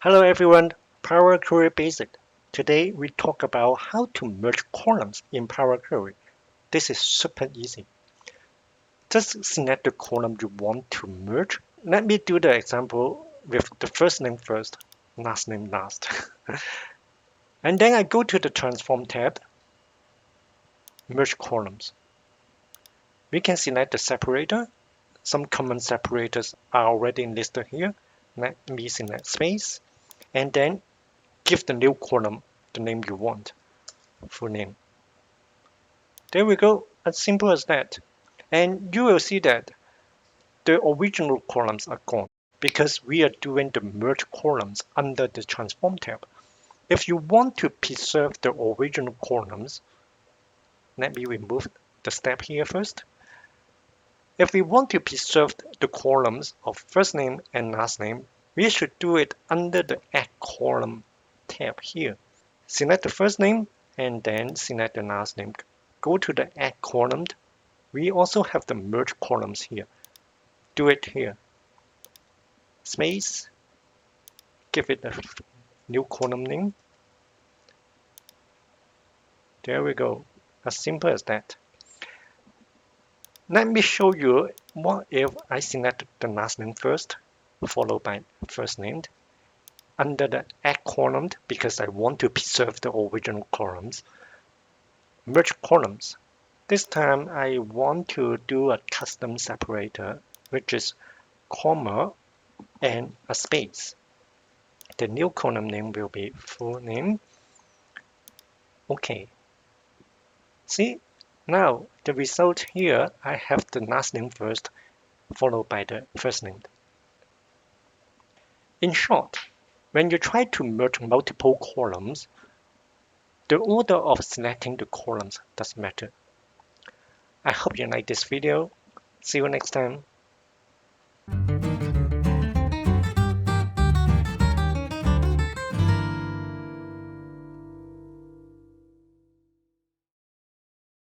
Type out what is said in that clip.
Hello everyone, Power Query Basic. Today we talk about how to merge columns in Power Query. This is super easy. Just select the column you want to merge. Let me do the example with the first name first, last name last. And then I go to the Transform tab, Merge Columns. We can select the separator. Some common separators are already listed here. Let me select space and then give the new column the name you want, full name. There we go, as simple as that. And you will see that the original columns are gone because we are doing the merge columns under the transform tab. If you want to preserve the original columns, let me remove the step here first. If we want to preserve the columns of first name and last name, we should do it under the Add Column tab here. Select the first name and then select the last name. Go to the Add Column. We also have the Merge Columns here. Do it here. Space. Give it a new column name. There we go. As simple as that. Let me show you what if I select the last name first, followed by first name. Under the Add Column, because I want to preserve the original columns, Merge Columns. This time I want to do a custom separator, which is comma and a space. The new column name will be full name. Okay. See, now the result here, I have the last name first, followed by the first name. In short, when you try to merge multiple columns, the order of selecting the columns does matter. I hope you like this video. See you next time.